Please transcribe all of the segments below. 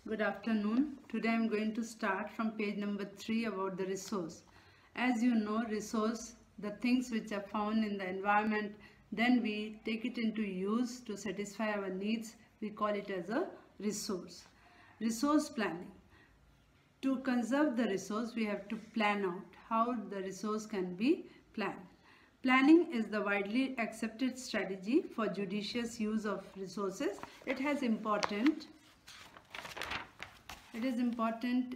Good afternoon. Today I am going to start from page number 3 about the resource. As you know, resource, the things which are found in the environment, then we take it into use to satisfy our needs. We call it as a resource. Resource planning. To conserve the resource, we have to plan out how the resource can be planned. Planning is the widely accepted strategy for judicious use of resources. It is important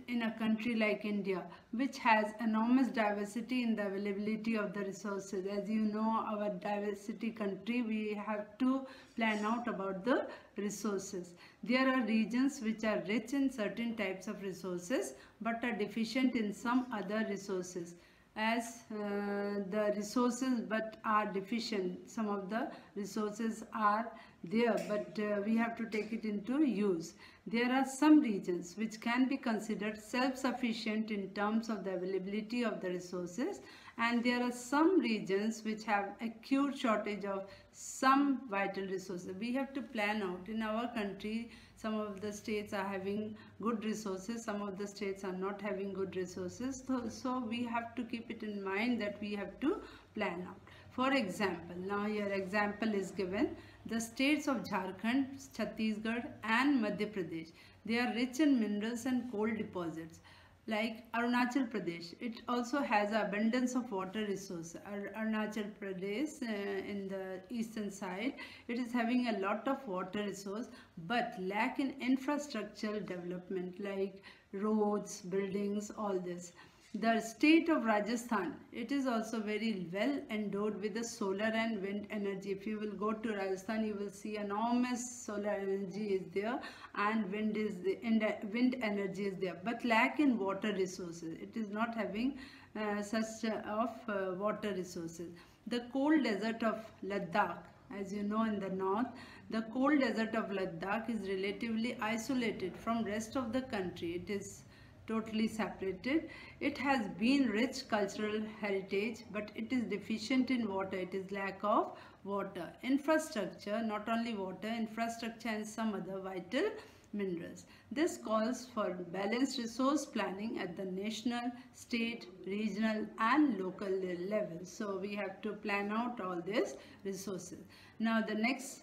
in a country like India, which has enormous diversity in the availability of the resources. As you know, our diversity country, we have to plan out about the resources. There are regions which are rich in certain types of resources but are deficient in some other resources. As the resources but are deficient, some of the resources are there, but we have to take it into use. There are some regions which can be considered self-sufficient in terms of the availability of the resources, and there are some regions which have acute shortage of some vital resources. We have to plan out. In our country, some of the states are having good resources, some of the states are not having good resources. So we have to keep it in mind that we have to plan out. For example, now your example is given. The states of Jharkhand, Chhattisgarh and Madhya Pradesh, they are rich in minerals and coal deposits. Like Arunachal Pradesh, it also has abundance of water resources. Arunachal Pradesh in the eastern side, it is having a lot of water resource but lack in infrastructural development like roads, buildings, all this. The state of Rajasthan, it is also very well endowed with the solar and wind energy. If you will go to Rajasthan, you will see enormous solar energy is there and wind energy is there, but lack in water resources. It is not having such water resources. The cold desert of Ladakh, as you know, in the north, the cold desert of Ladakh is relatively isolated from rest of the country. It is totally separated. It has been rich cultural heritage, but it is deficient in water. It is lack of water. Infrastructure, not only water, infrastructure and some other vital minerals. This calls for balanced resource planning at the national, state, regional and local level. So we have to plan out all these resources. Now the next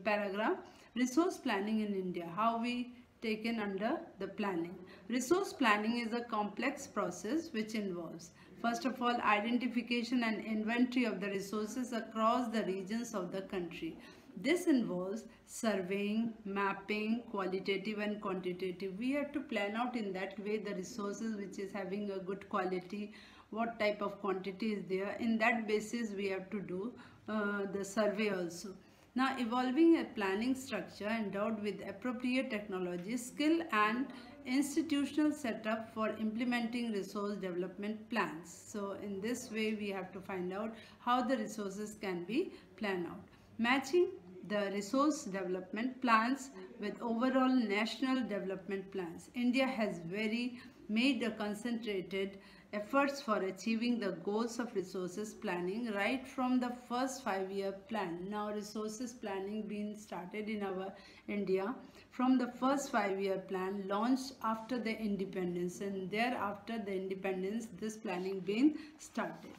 paragraph, resource planning in India, how we taken under the planning. Resource planning is a complex process which involves, first of all, identification and inventory of the resources across the regions of the country. This involves surveying, mapping, qualitative and quantitative. We have to plan out in that way the resources which is having a good quality, what type of quantity is there. In that basis we have to do the survey also. Now, evolving a planning structure endowed with appropriate technology, skill and institutional setup for implementing resource development plans. So, in this way, we have to find out how the resources can be planned out. Matching the resource development plans with overall national development plans. India has made a concentrated efforts for achieving the goals of resources planning right from the first 5-year plan. Now resources planning being started in our India from the first 5-year plan launched after the independence, and thereafter the independence this planning being started.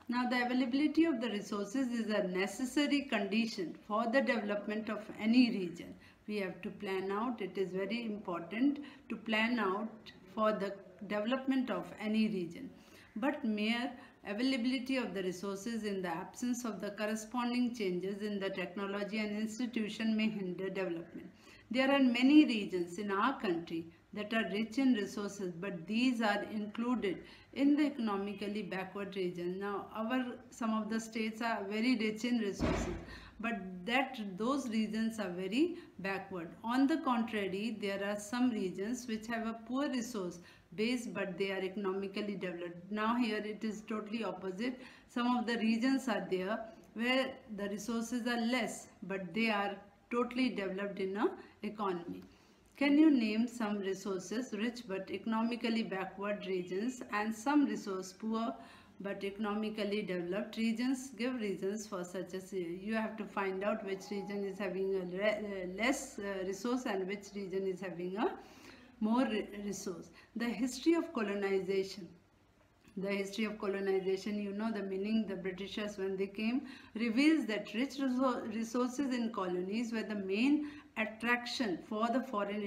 Now the availability of the resources is a necessary condition for the development of any region. We have to plan out. It is very important to plan out for the development of any region. But mere availability of the resources in the absence of the corresponding changes in the technology and institution may hinder development. There are many regions in our country that are rich in resources, but these are included in the economically backward region. Now some of the states are very rich in resources, but those regions are very backward. On the contrary, there are some regions which have a poor resource base but they are economically developed. Now here it is totally opposite. Some of the regions are there where the resources are less but they are totally developed in a economy. Can you name some resources rich but economically backward regions and some resource poor but economically developed regions give reasons for such a you have to find out which region is having a less resource and which region is having a more resource. The history of colonization. The history of colonization, you know the meaning. The Britishers, when they came, reveals that rich resources in colonies were the main attraction for the foreign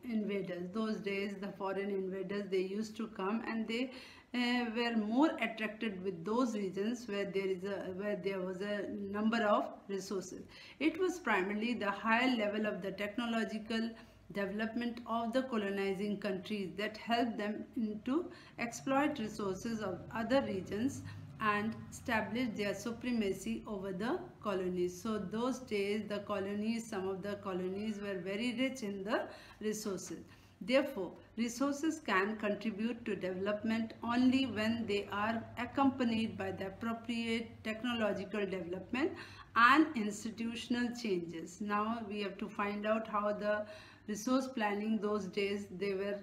invaders. Those days, the foreign invaders, they used to come, and they were more attracted with those regions where there was a number of resources. It was primarily the higher level of the technological development of the colonizing countries that helped them to exploit resources of other regions and establish their supremacy over the colonies. So those days the colonies, some of the colonies were very rich in the resources. Therefore, resources can contribute to development only when they are accompanied by the appropriate technological development and institutional changes. Now we have to find out how the resource planning those days they were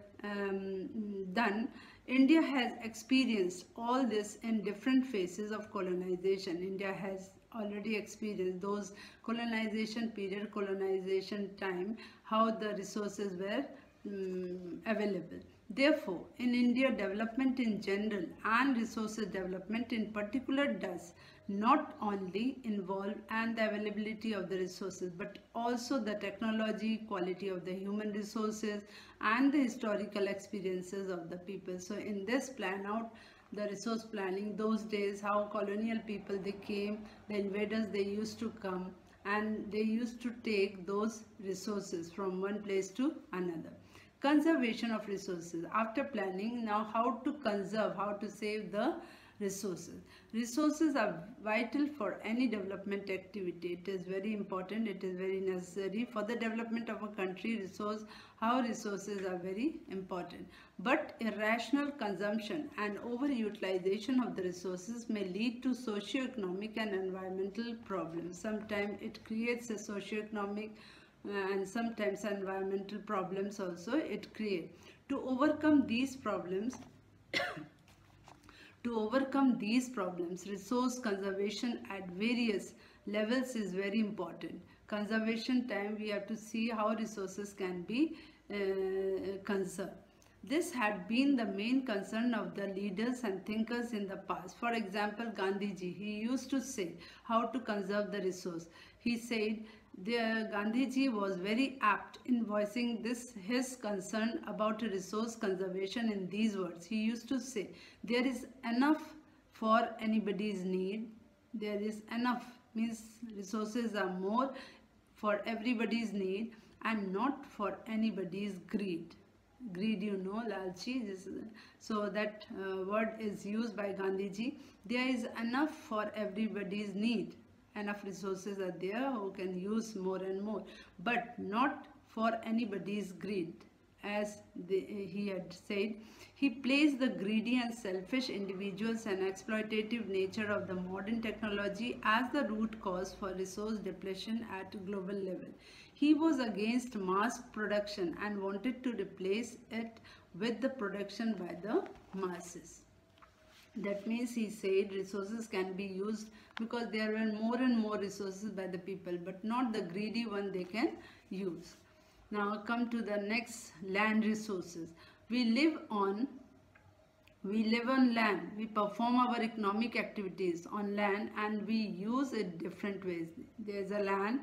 done. India has experienced all this in different phases of colonization. India has already experienced those colonization period, colonization time, how the resources were available. Therefore, in India, development in general and resources development in particular does not only involve and the availability of the resources, but also the technology, quality of the human resources, and the historical experiences of the people. So in this plan out the resource planning, those days how colonial people they came, the invaders they used to come, and they used to take those resources from one place to another. Conservation of resources. After planning, now how to conserve, how to save the resources. Resources are vital for any development activity. It is very important, it is very necessary for the development of a country. How resources are very important. But irrational consumption and overutilization of the resources may lead to socio-economic and environmental problems. Sometimes it creates a socio-economic and sometimes environmental problems also it creates. To overcome these problems, resource conservation at various levels is very important. Conservation time, we have to see how resources can be conserved. This had been the main concern of the leaders and thinkers in the past. For example, Gandhiji, he used to say how to conserve the resource. He said, Gandhiji was very apt in voicing his concern about resource conservation in these words. He used to say, there is enough for anybody's need. There is enough means resources are more for everybody's need and not for anybody's greed. Greed, you know, lalchi. So that word is used by Gandhiji. There is enough for everybody's need. Enough resources are there who can use more and more, but not for anybody's greed. As he had said, he placed the greedy and selfish individuals and exploitative nature of the modern technology as the root cause for resource depletion at global level. He was against mass production and wanted to replace it with the production by the masses. That means he said resources can be used because there were more and more resources by the people, but not the greedy one they can use. Now come to the next, land resources. We live on land. We perform our economic activities on land and we use it different ways. There is a land,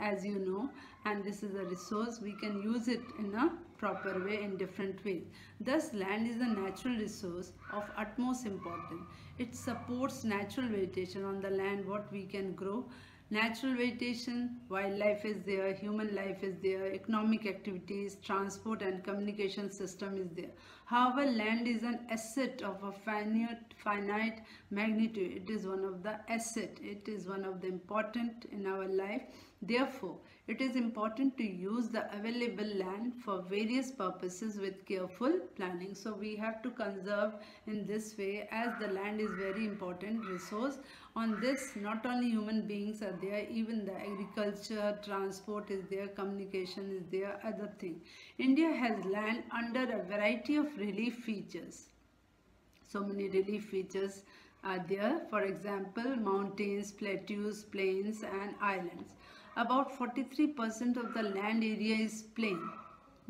as you know, and this is a resource. We can use it in a proper way in different ways. Thus, land is a natural resource of utmost importance. It supports natural vegetation on the land, what we can grow. Natural vegetation, wildlife is there, human life is there, economic activities, transport and communication system is there. However, land is an asset of a finite magnitude. It is one of the asset. It is one of the important in our life. Therefore, it is important to use the available land for various purposes with careful planning. So we have to conserve in this way, as the land is very important resource. On this, not only human beings are there, even the agriculture, transport is there, communication is there, other thing. India has land under a variety of relief features. So many relief features are there. For example, mountains, plateaus, plains and islands. About 43% of the land area is plain.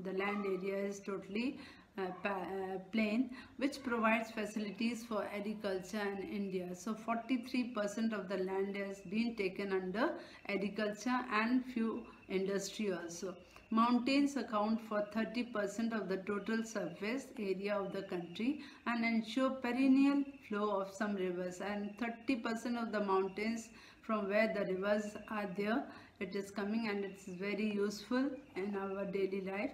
The land area is totally plain, which provides facilities for agriculture in India. So 43% of the land has been taken under agriculture and few industry also. Mountains account for 30% of the total surface area of the country and ensure perennial flow of some rivers, and 30% of the mountains from where the rivers are there, it is coming, and it's very useful in our daily life.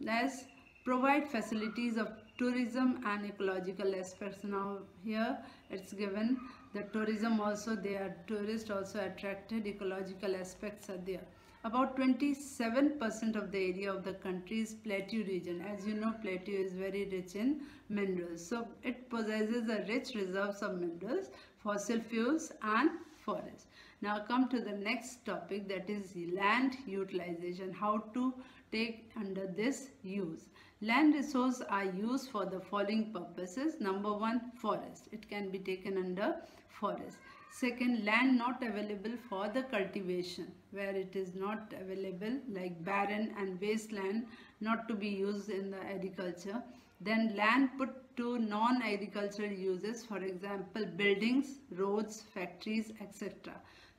As provide facilities of tourism and ecological aspects. Now here it's given the tourism also, they are tourists also attracted, ecological aspects are there. About 27% of the area of the country is plateau region. As you know, plateau is very rich in minerals. So it possesses a rich reserves of minerals, fossil fuels and forests. Now come to the next topic, that is land utilization. How to take under this use. Land resources are used for the following purposes. Number one, forest. It can be taken under forest. Second, land not available for the cultivation, where it is not available, like barren and wasteland, not to be used in the agriculture. Then land put to non-agricultural uses, for example, buildings, roads, factories, etc.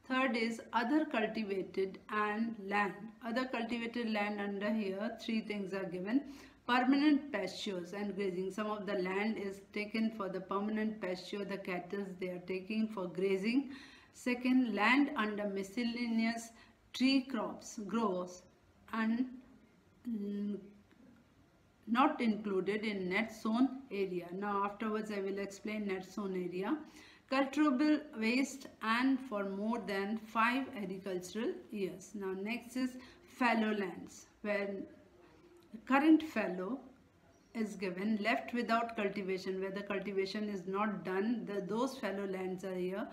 Third is other cultivated and land. Other cultivated land, under here, three things are given. Permanent pastures and grazing. Some of the land is taken for the permanent pasture, the cattle they are taking for grazing. Second, land under miscellaneous tree crops grows and not included in net zone area. Now afterwards I will explain net zone area. Cultivable waste and for more than 5 agricultural years. Now next is fallow lands, where current fallow is given, left without cultivation, where the cultivation is not done, those fallow lands are here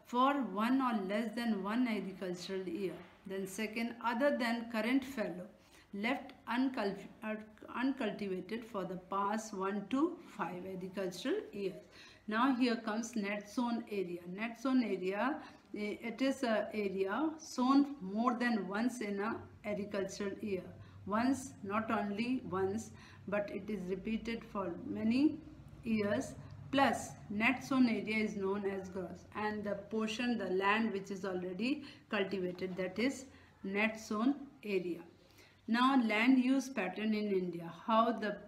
for 1 or less than 1 agricultural year. Then second, other than current fallow, left uncultivated for the past 1 to 5 agricultural years. Now here comes net zone area. Net zone area, it is an area sown more than once in a agricultural year. Once, not only once, but it is repeated for many years. Plus net zone area is known as gross, and the portion, the land which is already cultivated, that is net zone area. Now land use pattern in India. How the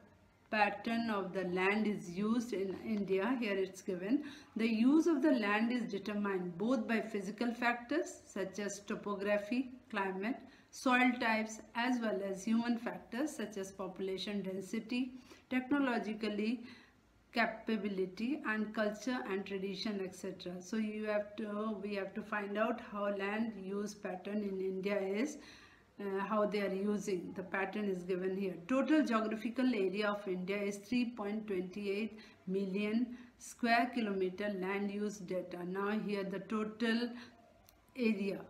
pattern of the land is used in India, here it's given. The use of the land is determined both by physical factors such as topography, climate, soil types, as well as human factors such as population density, technologically capability, and culture and tradition, etc. So we have to find out how land use pattern in India is, how they are using. The pattern is given here. Total geographical area of India is 3.28 million square kilometer land use data. Now here the total area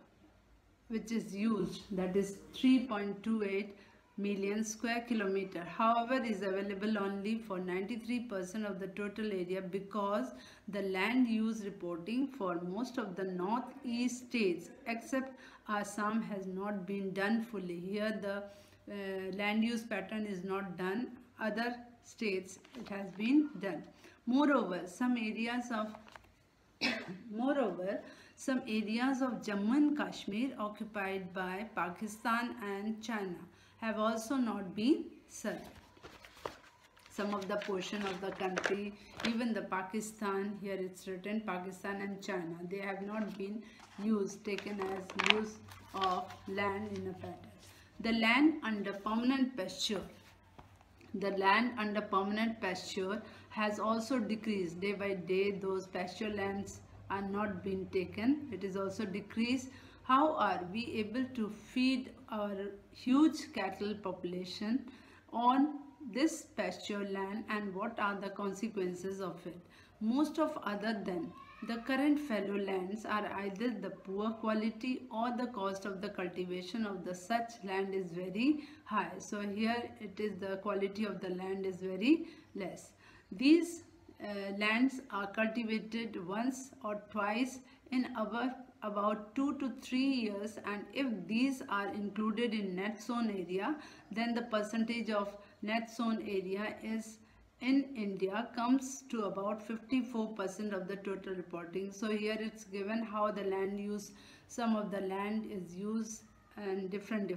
which is used, that is 3.28 million square kilometer. However, is available only for 93% of the total area, because the land use reporting for most of the northeast states except Assam has not been done fully. Here the land use pattern is not done. Other states it has been done. Moreover, some areas of Jammu and Kashmir occupied by Pakistan and China have also not been surveyed. Some of the portion of the country, even the Pakistan, here it's written Pakistan and China, they have not been taken as use of land in a pattern. The land under permanent pasture. The land under permanent pasture has also decreased day by day. Those pasture lands are not being taken. It is also decreased. How are we able to feed our huge cattle population on this pasture land, and what are the consequences of it? Most of other than the current fallow lands are either the poor quality or the cost of the cultivation of the such land is very high. So here it is the quality of the land is very less. These lands are cultivated once or twice in about 2 to 3 years, and if these are included in net sown area, then the percentage of net sown area is in India comes to about 54% of the total reporting. So here it's given how the land use, some of the land is used and different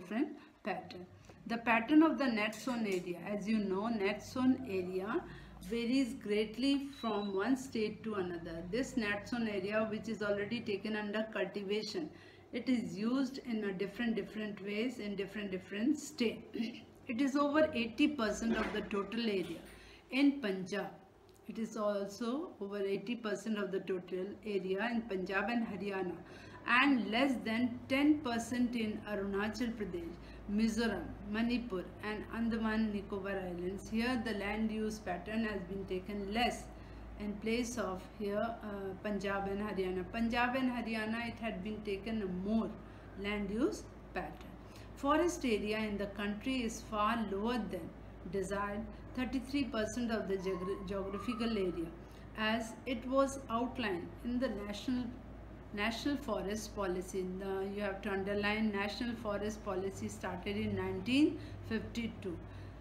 pattern. The pattern of the net sown area, as you know, net sown area varies greatly from one state to another. This net sown area, which is already taken under cultivation, it is used in a different ways in different states. It is over 80% of the total area in Punjab. It is also over 80% of the total area in Punjab and Haryana, and less than 10% in Arunachal Pradesh, Mizoram, Manipur and Andaman Nicobar Islands. Here the land use pattern has been taken less in place of here Punjab and Haryana. Punjab and Haryana, it had been taken a more land use pattern. Forest area in the country is far lower than desired, 33% of the geographical area, as it was outlined in the National Forest Policy. You have to underline National Forest Policy started in 1952.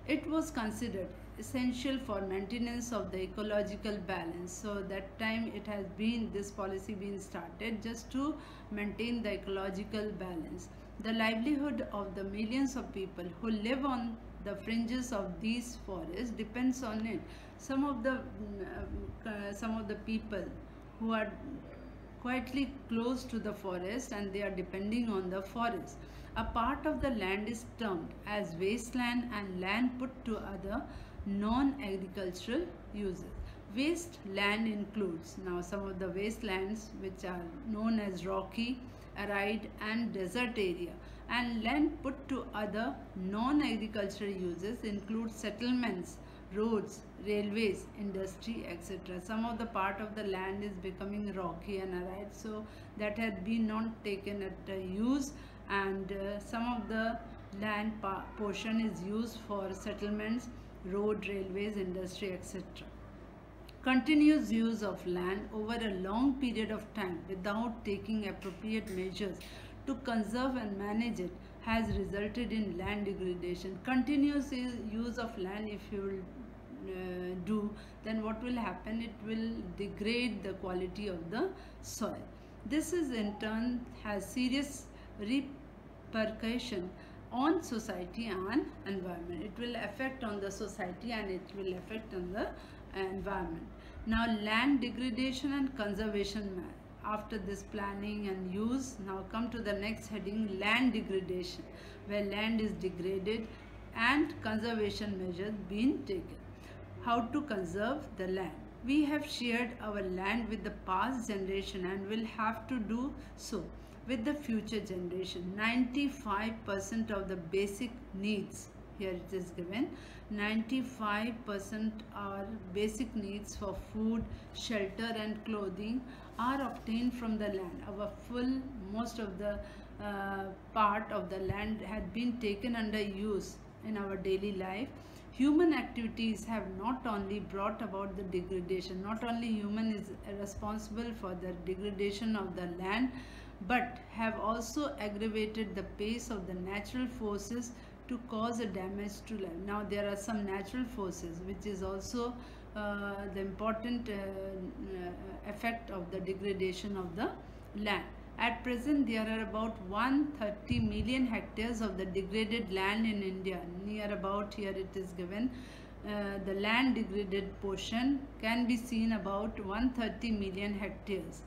It was considered essential for maintenance of the ecological balance. So that time it has been, this policy been started just to maintain the ecological balance. The livelihood of the millions of people who live on the fringes of these forests depends on it. Some of the people who are quietly close to the forest and they are depending on the forest. A part of the land is termed as wasteland and land put to other non-agricultural uses. Waste land includes now some of the wastelands which are known as rocky, arid and desert area, and land put to other non-agricultural uses include settlements, roads, railways, industry, etc. Some of the part of the land is becoming rocky and arid, so that had been not taken at use, and some of the land portion is used for settlements, road, railways, industry, etc. Continuous use of land over a long period of time without taking appropriate measures to conserve and manage it has resulted in land degradation. Continuous use of land, if you will do, then what will happen? It will degrade the quality of the soil. This is in turn has serious repercussion on society and environment. It will affect on the society and it will affect on the environment. Now land degradation and conservation. After this planning and use, now come to the next heading, land degradation, where land is degraded and conservation measures being taken. How to conserve the land? We have shared our land with the past generation and will have to do so with the future generation. 95% of the basic needs, here it is given, 95% are basic needs for food, shelter and clothing are obtained from the land. Most of the part of the land had been taken under use in our daily life. Human activities have not only brought about the degradation, not only human is responsible for the degradation of the land, but have also aggravated the pace of the natural forces to cause a damage to land. Now there are some natural forces which is also the important effect of the degradation of the land. At present there are about 130 million hectares of the degraded land in India. Near about, here it is given, the land degraded portion can be seen about 130 million hectares.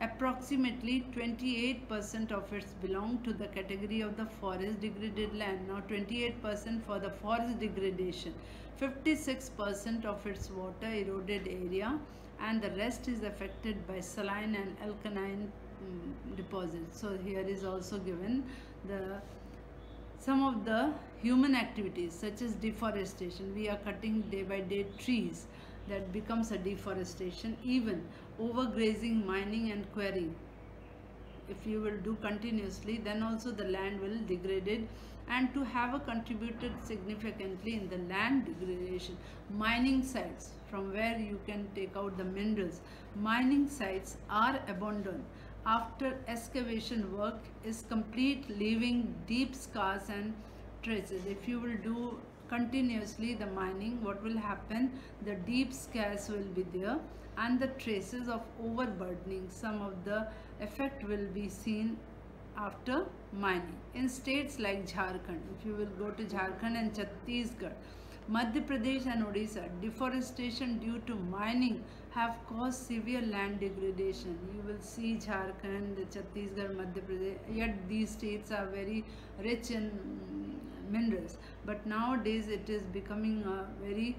Approximately 28% of it belong to the category of the forest degraded land. Now 28% for the forest degradation, 56% of its water eroded area, and the rest is affected by saline and alkaline deposits. So here is also given some of the human activities such as deforestation. We are cutting day by day trees, that becomes a deforestation. Even overgrazing, mining and quarrying, if you will do continuously, then also the land will degrade and to have contributed significantly in the land degradation. Mining sites, from where you can take out the minerals, mining sites are abandoned after excavation work is complete, leaving deep scars and traces. If you will do continuously the mining, what will happen? The deep scars will be there and the traces of overburdening. Some of the effect will be seen after mining. In states like Jharkhand, if you will go to Jharkhand and Chhattisgarh, Madhya Pradesh and Odisha, deforestation due to mining have caused severe land degradation. You will see Jharkhand, Chhattisgarh, Madhya Pradesh, yet these states are very rich in minerals. But nowadays it is becoming a very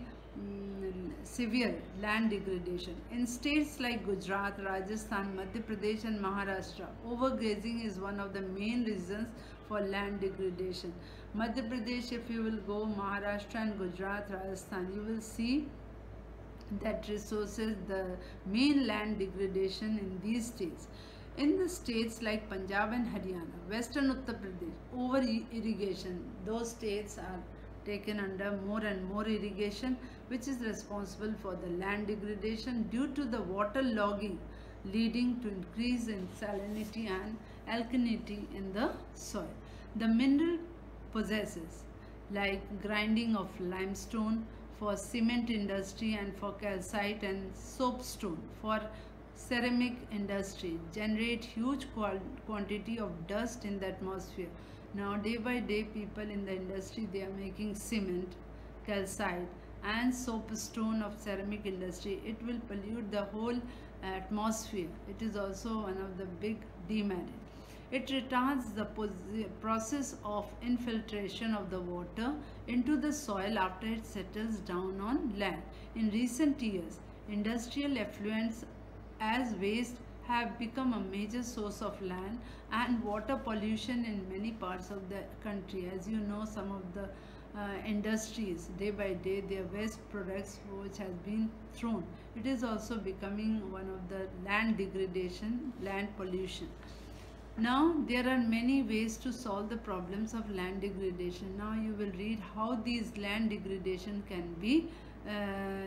severe land degradation. In states like Gujarat, Rajasthan, Madhya Pradesh and Maharashtra, overgrazing is one of the main reasons for land degradation. Madhya Pradesh, if you will go, Maharashtra and Gujarat, Rajasthan, you will see that resources, the main land degradation in these states. In the states like Punjab and Haryana, Western Uttar Pradesh, over irrigation, those states are taken under more and more irrigation, which is responsible for the land degradation due to the water logging, leading to increase in salinity and alkalinity in the soil. The mineral possesses like grinding of limestone for cement industry and for calcite and soapstone for ceramic industry generate huge quantity of dust in the atmosphere. Now day by day people in the industry, they are making cement, calcite and soapstone of ceramic industry. It will pollute the whole atmosphere. It is also one of the big demerit. It retards the process of infiltration of the water into the soil after it settles down on land. In recent years, industrial effluents as waste have become a major source of land and water pollution in many parts of the country. As you know, some of the industries, day by day, their waste products which has been thrown, it is also becoming one of the land degradation, land pollution. Now there are many ways to solve the problems of land degradation. Now you will read how these land degradation can be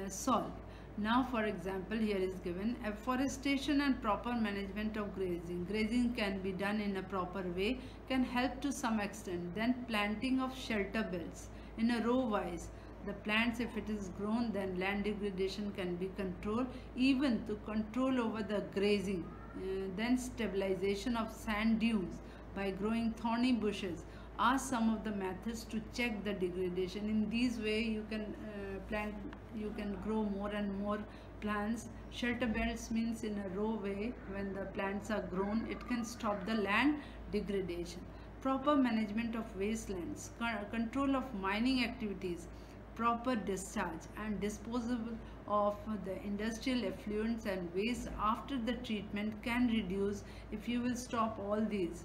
solved. Now for example, here is given afforestation and proper management of grazing. Grazing can be done in a proper way, can help to some extent. Then planting of shelter belts in a row wise. The plants, if it is grown, then land degradation can be controlled, even to control over the grazing. Then stabilization of sand dunes by growing thorny bushes are some of the methods to check the degradation. In these way you can you can grow more and more plants. Shelter belts means in a row way, when the plants are grown, it can stop the land degradation. Proper management of wastelands, control of mining activities, proper discharge and disposal of the industrial effluents and waste after the treatment can reduce. If you will stop all these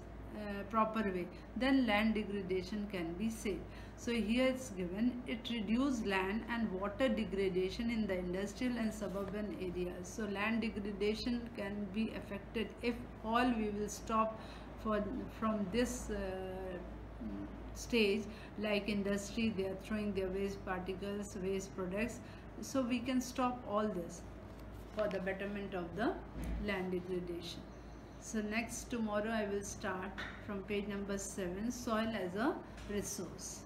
proper way, then land degradation can be saved. So here it's given, it reduces land and water degradation in the industrial and suburban areas. So land degradation can be affected if all we will stop from this stage, like industry, they are throwing their waste particles, waste products. So we can stop all this for the betterment of the land degradation. So next tomorrow I will start from page number 7, soil as a resource.